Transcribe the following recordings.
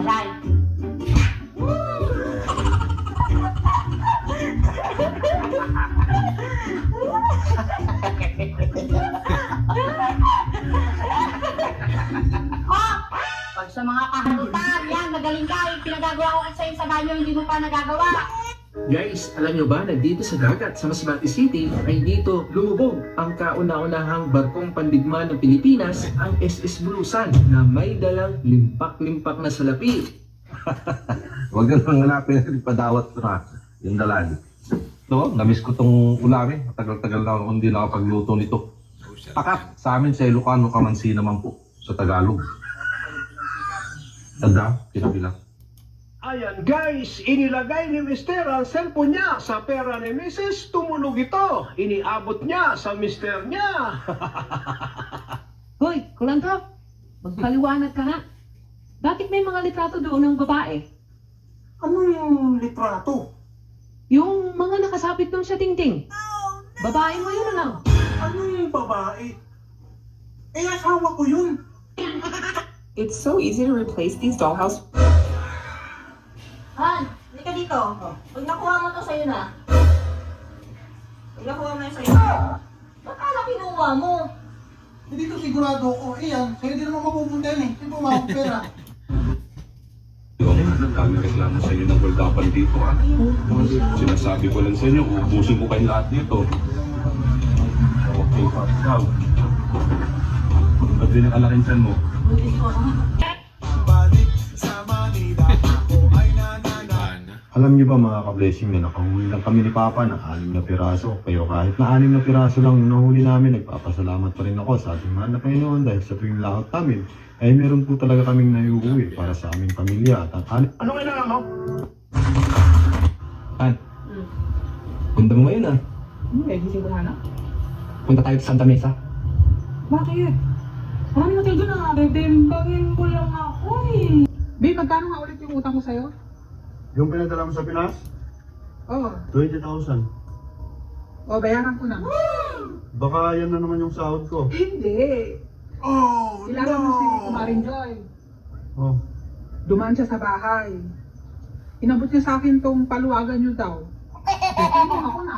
Aray. Oh! Pag sa mga kahalutan, yan, magaling ka. Yung pinagagawa ko sa'yo sa banyo, hindi mo pa nagagawa. Guys, alam nyo ba na dito sa dagat sa Masbate City ay dito lumubog ang kauna-unahang barkong pandigma ng Pilipinas, ang SS Bulusan, na may dalang limpak-limpak na salapi. Huwag na lang hanapin na padawat na yung dalan. So, namiss ko tong ulamin. Matagal-tagal na ako hindi nakapagluto nito. Pakat, sa amin sa Ilocano kamansi naman po, sa Tagalog. Tanda, kinabilang. Ayan guys, inilagay ni Mister ang cellphone niya sa pera ni Mrs. Tumunog ito. Iniabot niya sa Mister niya. Hoy, Kulanto, magpaliwanag ka nga. Bakit may mga litrato doon ng babae? Anong litrato? Yung mga nakasabit doon sa tingting. Babae mo yun lang. Anong babae? Eh, asawa ko yun. It's so easy to replace these dollhouse. Han, hindi ka dito. Pag nakuha mo to sa'yo na. Pag nakuha mo yun sa'yo. Ba't kala kinuha mo? Hindi ko sigurado ako. Eh yan, sa'yo din naman mapupunta yan eh. Sino ba pera? Nagkagareklamo sa inyo ng world dito ha. Sinasabi ko lang sa inyo, ubusin ko kayo lahat dito. Okay, Pascal. Ba't din ang alakinsan mo? Alam niyo ba mga ka-blessing na nakahuli lang kami ni Papa ng 6 na piraso. Pero kahit na 6 na piraso lang yung nahuli namin, nagpapasalamat pa rin ako sa ating mahal na Panginoon dahil sa tuwing lahat namin ay meron po talaga kaming naiuwi para sa aming pamilya at ang Ano kailangan mo? Han, punta mo ngayon ah. Gising ko na. Punta tayo sa Santa Mesa. Bakit? Maraming hotel doon na. Bebembangin ko lang ako eh. Babe, magkano nga ulit yung utang ko sa'yo? yung pinadala mo sa Pinas, Oo. 20,000. O, bayaran ko na. Baka yan na naman yung sahod ko. Hindi. Oh, Kilala mo si Kumarin Joy. Oh, Dumaan siya sa bahay. Inabot niya sa akin tong paluwagan niyo daw. Ako na.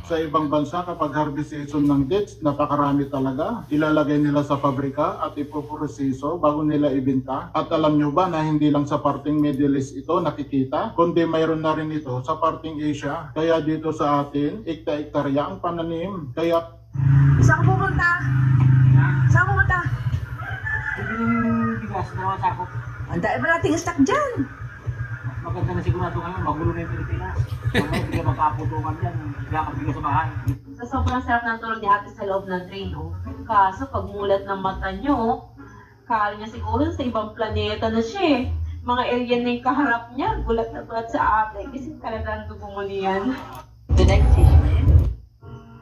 Sa ibang bansa, kapag harvest season ng dates, napakarami talaga. Ilalagay nila sa pabrika at ipoproseso bago nila ibenta. At alam nyo ba na hindi lang sa parting Middle East ito nakikita, kundi mayroon na rin ito sa parting Asia. Kaya dito sa atin, ekta-ektarya ang pananim. Kaya Saan ka pupunta? Saan ka pupunta? Bigas, dalawang sako. Ang dahil ba nating stock dyan? Maganda na sigurado ngayon, magulo na yung Pilipinas. Kung hindi ka magkaputukan dyan, yakap bigas sa bahay. Sa sobrang sarap ng tulog ni ate sa loob ng train, oh. Kaso pag mulat ng mata niyo, kala niya siguro sa ibang planeta na siya eh. Mga alien na yung kaharap niya, gulat na gulat sa ate. Kasi talagang dugo mo niyan. The next station.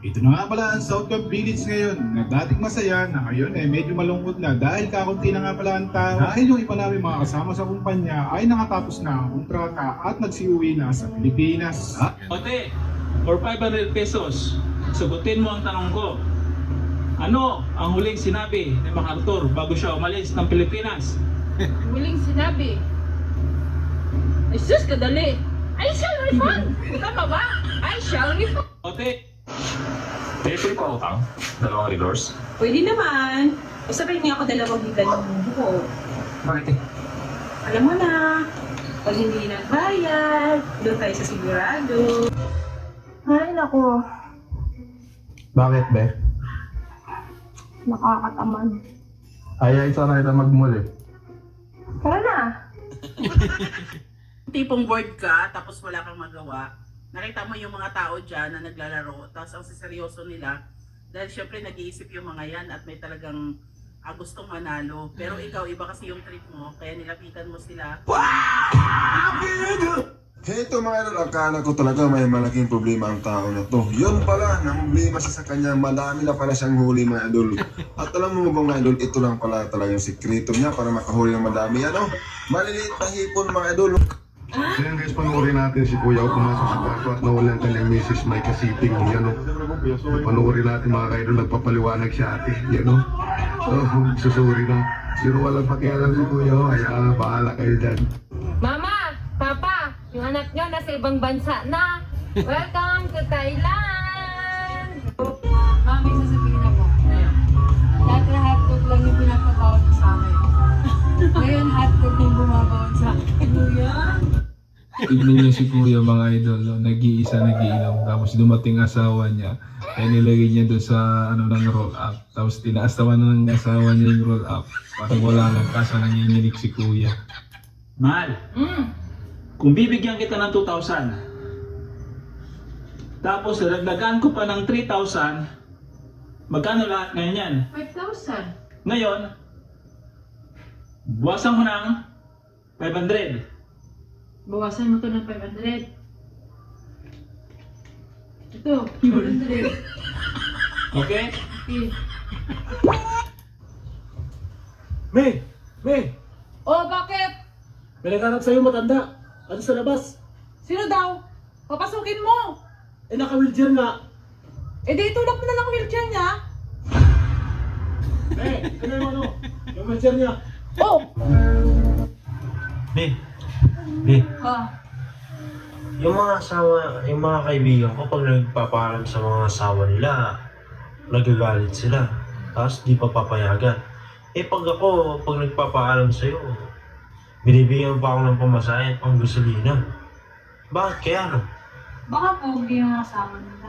Ito na nga pala ang South Camp Village ngayon na dating masaya na ngayon ay medyo malungkot na dahil kakunti na nga pala ang tao dahil yung iba namin mga kasama sa kumpanya ay nakatapos na ang kontrata at nagsiuwi na sa Pilipinas. Ote, for 500 pesos, sagutin mo ang tanong ko. Ano ang huling sinabi ni MacArthur bago siya umalis ng Pilipinas? Huling sinabi. Ay sus, kadali. I shall refund. Tama ba? I shall refund. Ote, pay pa utang? Dalawang redoors? Pwede naman. Sabihin niya ako dalawang higan ng buko. Bakit eh? Alam mo na, pag hindi nagbayad, doon tayo sa sigurado. Ay, naku. bakit be? Nakakatamad. Ay sana kita magmuli. Tara na. Tipong bored ka, tapos wala kang magawa. Nakita mo yung mga tao dyan na naglalaro, tapos ang siseryoso nila, dahil syempre nag-iisip yung mga yan at may talagang gustong manalo. Pero ikaw, iba kasi yung trip mo, kaya nilapitan mo sila. Heto mga idol, akala ko talaga may malaking problema ang tao na to. Yun pala, namblema siya sa kanya, madami na pala siyang huli mga idol. At alam mo ba mga idol, ito lang pala talaga yung sikreto niya para makahuli ng madami. Ano? Maliliit na hipon mga idol. Ayan guys, panoorin natin si Kuya o pumasok sa kwarto at nawalan ka ng Mrs. May Kasiping. Yan o. Panoorin natin mga kaidol, nagpapaliwanag si ate. Yan o. Susuri na. Sino walang pakialam si Kuya Ho, kaya bahala kayo dyan. Mama, Papa, yung anak nyo nasa ibang bansa na. Welcome to Thailand! Mami, sasabihin ako. Dati hotdog lang yung pinapabawat sa akin. Ngayon hotdog yung bumabawat sa akin. Kuya? Tignan niyo si Kuya mga idol, no? Nag-iisa nagiinom, tapos dumating asawa niya, kaya nilagay niya doon sa ng roll up, tapos tinaas naman ng asawa niya yung roll up, parang wala lang, kaso nanginginig si Kuya. Mahal, kung bibigyan kita ng 2,000, tapos dagdagan ko pa ng 3,000, magkano lahat ngayon yan? 5,000. Ngayon, buwasan mo ng 500. Bawasan mo to ng 500. Ito, 500. Okay? Okay. May! Oh, bakit? May naghanap sa'yo matanda. Ano sa labas? Sino daw? Papasukin mo! Eh, naka-wheelchair nga. Eh di itulak mo na lang ang wheelchair niya. Ano yung yung wheelchair niya? Oh! Yung mga kaibigan ko pag nagpapaalam sa mga asawa nila, nagagalit sila. Tapos di pa papayagan. Eh pag nagpapaalam sa'yo, binibigyan pa ako ng pamasahe at pang gasolina. Bakit kaya no? Baka pogi yung asawa nila.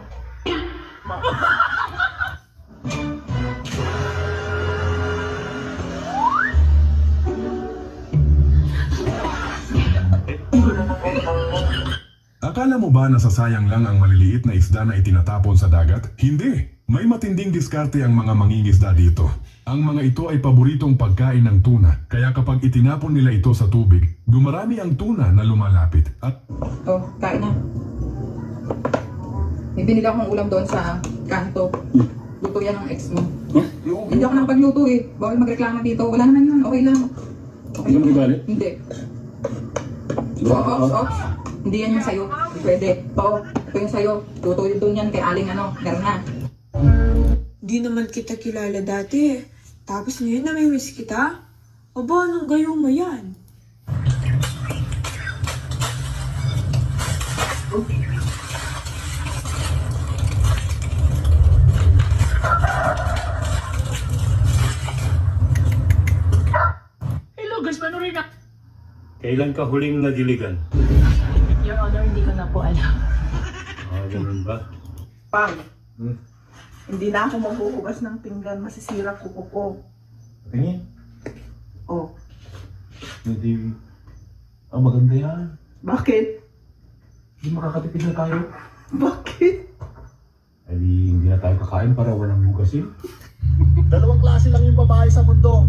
Akala mo ba nasasayang lang ang maliliit na isda na itinatapon sa dagat? Hindi! May matinding diskarte ang mga mangingisda dito. Ang mga ito ay paboritong pagkain ng tuna, kaya kapag itinapon nila ito sa tubig, dumarami ang tuna na lumalapit at... Oh, kain na. May binili akong ulam doon sa kanto. Luto yan ng ex mo. Hindi ako nakapagluto eh. Bawal magreklamo dito. Wala naman yun. Okay lang. Okay lang. Hindi. Ops. Hindi yan yung sayo. Hindi pwede. Ito yung sayo. Luto yun doon yan kay Aling Garna. Di naman kita kilala dati eh. Tapos ngayon namimiss kita? Aba, anong gayo mo yan? Hello guys, paano rin na? Kailan ka huling nadiligan? Your Honor, hindi ko na po alam. Ganun ba? Pang, hindi na ako maghuhugas ng pinggan. Masisira kuko ko. Tingin. Oh, Hindi. Ang maganda yan. bakit? Hindi makakatipid na tayo. Bakit? Ay, hindi na tayo kakain para walang hugasin. Dalawang klase lang yung babae sa mundo.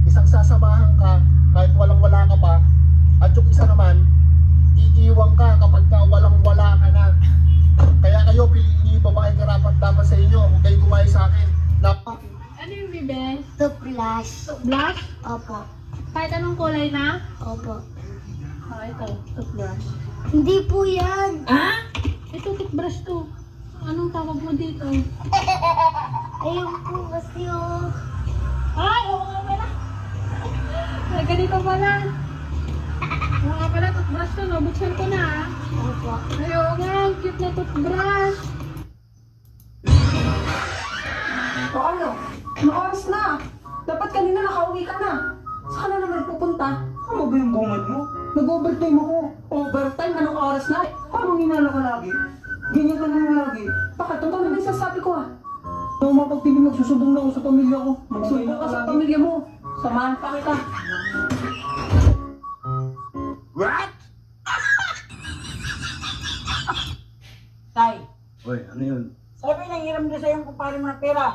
Isang sasamahan ka kahit walang-wala ka pa. At yung isa naman, iiwan ka kapag walang-wala ka na. Kaya kayo, piliin niyo yung babaeng karapat-dapat sa inyo. Huwag kayo gumaya sa akin. Ano yung bibe? Toothbrush. Black? Opo. Kahit anong kulay na? Opo. Ito, toothbrush. Hindi po yan. Ito, toothbrush to. Anong tawag mo dito? Ayun po kasi oh. Ay, oo nga pala. Ay, ganito pala. Oo nga pala, toothbrush to, no? Buksan ko na, ah. Opo. Ay, oo nga, ang cute na toothbrush. O ano? Ano oras na? Dapat kanina nakauwi ka na. Saan ka na naman pupunta? Ano ba yung bungad mo? Nag-overtime ako. Overtime? Anong oras na? Parang hinala ka lagi. Ganyan ka naman lagi. Bakit? Totoo naman yung sasabi ko ah. Ano mapagpili magsusubong na ako sa pamilya ko. Magsumbong ka sa pamilya mo. Samahan pa kita. What? Tay, Uy, ano yun? sabi nang hiram na sa'yo kung paano mga pera.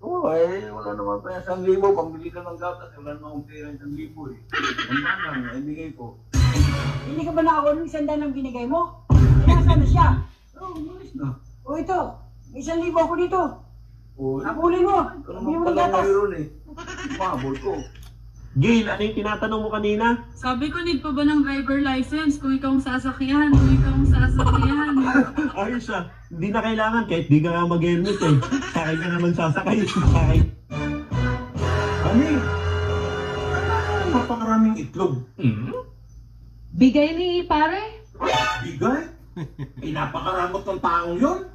Oo, wala naman pa 1,000. Pambili ka ng gatas, wala naman akong pera 1,000 eh. Ang lang, ibigay ko. Hindi ka ba nakakuha ng 100 ang binigay mo? Nasaan na siya? Oo, umalis na. O ito, 1,000 ako dito. Oo, Habulin mo. ito Hindi mo naman ng pala gatas. mayroon eh. Mahabol ko. Gail, ano yung tinatanong mo kanina? Sabi ko, need pa ba ng driver license kung ikaw ang sasakyan? Kung ikaw ang sasakyan. Ayos ah. Hindi na kailangan kahit di ka nga mag-helmet eh. Sakay ka naman sasakay. Sakay. Kami! napakaraming itlog. Bigay ni pare? Bigay? Napakaramot ng taong yon.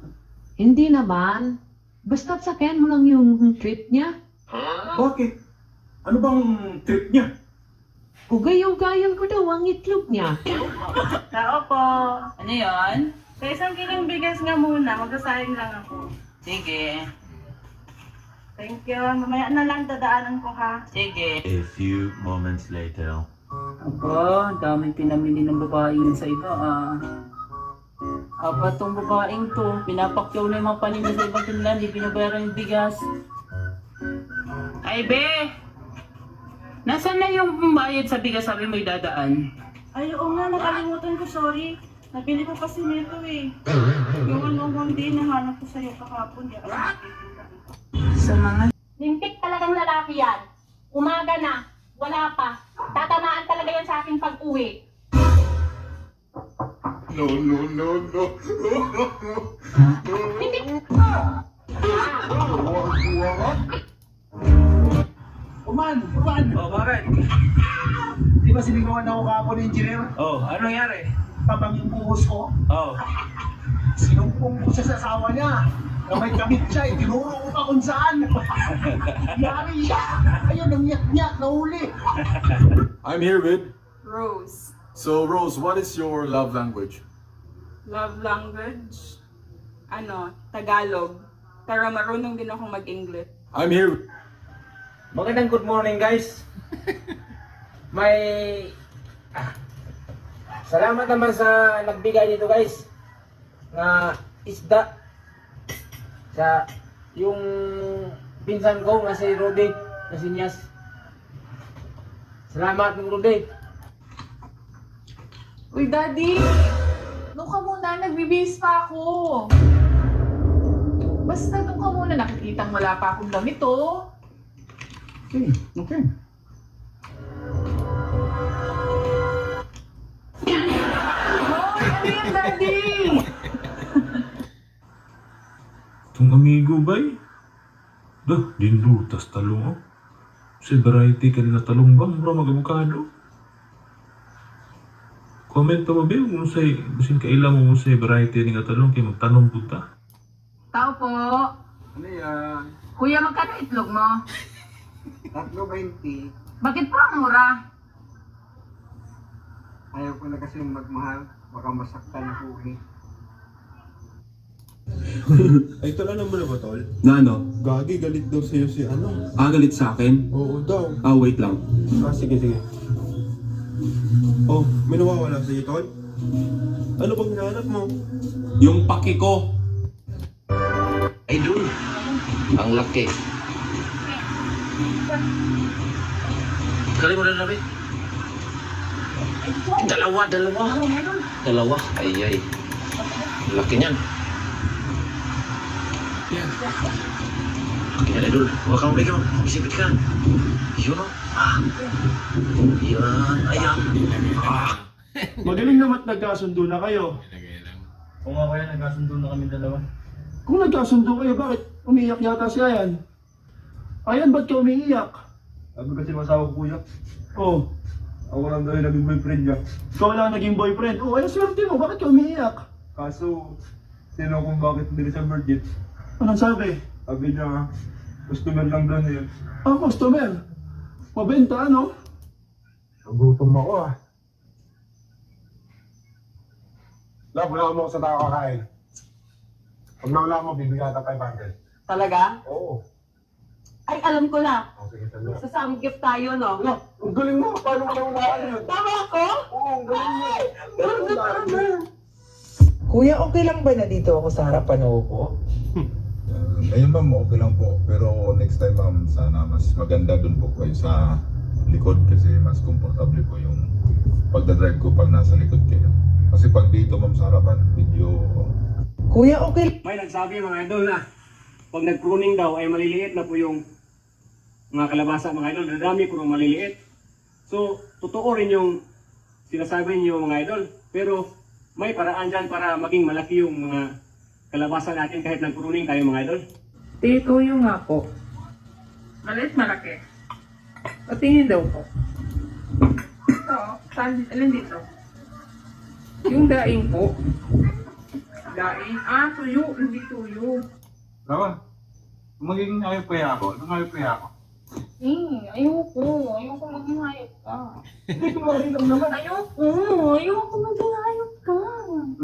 Hindi naman. Basta't sakyan mo lang yung trip niya. Bakit? Ano bang trip niya? Ugay-ugayan ko daw ang itlog niya. Tao po. Ano yon? Sa isang kilong bigas nga muna, magsasayang lang ako. Sige. Thank you. Mamaya na lang dadaanan ko ha. Sige. A few moments later. Aba, daming pinamili ng babae yun sa iba Aba, tong babaeng to, pinapakyaw na yung mga paninda sa ibang tindahan, di binabayaran yung bigas. Ay, be! Nasaan na yung bayad sa bigas sabi mo dadaan? Ay, oo nga, nakalimutan ko, sorry. Nabili ko kasi nito eh. Yung ano din, nahanap ko sa'yo kahapon. Sa mga... Lintik talagang lalaki yan. Umaga na, wala pa. Tatamaan talaga yan sa aking pag-uwi. No. Uman! Oh, bakit? Di ba sinigawan ako kahapon ng engineer? Oh, ano nangyari? Tabang yung buhos ko. Oh. Sinumpong ko siya sa asawa niya. Na may kamit siya, tinuro ko pa kung saan. Yari siya. Ayun, nangiyak-nyak, nahuli. I'm here with. Rose. So Rose, what is your love language? Love language? Tagalog. Pero marunong din akong mag-English. I'm here. Magandang good morning guys. May salamat naman sa nagbigay dito guys na isda sa yung pinsan ko na si Rudy Casinas. Salamat ng Rudy. Uy, Daddy! Doon ka muna, nagbibihis pa ako. Basta doon ka muna, nakikitang wala pa akong damit, oh. Okay. Oh, ano yan, Daddy? Itong amigo bay? Dinlutas talong oh. Sa variety ka na talong ba? Mura mag-avocado. Comment pa ba kung sa'y, busin ka ilang mo sa'y variety ng talong kaya magtanong punta. Tao po. Ano yan? Kuya, magkano itlog mo? 3.20. Bakit pa mura? Ayaw ko na kasi magmahal. Baka masaktan ako eh. Ay, tala naman na ba, tol? Na ano? Gagi, galit daw sa'yo si ano? Galit sa akin? Oo daw. Wait lang. Sige. Oh, may nawawala sa'yo, tol? Ano bang hinahanap mo? Yung paki ko. Idol, ang laki. Kali mo na namin. Dalawa. Ay. Laki niyan. Laki niyan, Idol. Huwag kang umigaw. Isipit ka. Yun o. Yan. Ayan. Magaling naman nagkasundo na kayo. Kung nga kaya nagkasundo na kami dalawa. Kung nagkasundo kayo, bakit umiiyak yata si Ayan? Ayan, ba't ka umiiyak? Sabi kasi masawa ko kuya. Oh, Ako lang daw yung naging boyfriend niya. ikaw lang naging boyfriend. Oh, ayun swerte mo, bakit ka umiiyak? Kaso, tinanong kung bakit hindi siya virgin. Anong sabi? Sabi niya, customer lang daw niya. Customer. Mabenta, ano? Nagutom ako ah. Love, wala mo sa tao kakain. Pag nawala mo, bibigyan ka 500. Talaga? Oo. Ay, alam ko na. Sige, tala. Sa samgyup tayo, no? Ang galing mo, paano mo nawalaan yun? Tama ako? Oo, ang galing mo. Kuya, okay lang ba na dito ako sa harapan mo po? Ngayon ma'am, okay lang po. Pero next time ma'am, sana mas maganda dun po kayo sa likod kasi mas komportable po yung pagdadrive ko pag nasa likod kayo. Kasi pag dito ma'am sa harapan, medyo... Kuya, okay. May nagsabi mga idol na pag nag-pruning daw ay maliliit na po yung mga kalabasa mga idol. Dadami po ng maliliit. So, totoo rin yung sinasabi niyo mga idol. Pero may paraan dyan para maging malaki yung mga kalabasa natin kahit nag-pruning tayo mga idol. Tituyo nga po. Maliit malaki. Patingin daw po. Ito, saan alin dito? Yung daing po. Daing, tuyo, hindi tuyo. Lawan, magiging ayaw pa ako. Anong ayaw pa ako? Ayoko. Ayoko maging hayop ka. Hindi ko lang naman. Ayoko maging hayop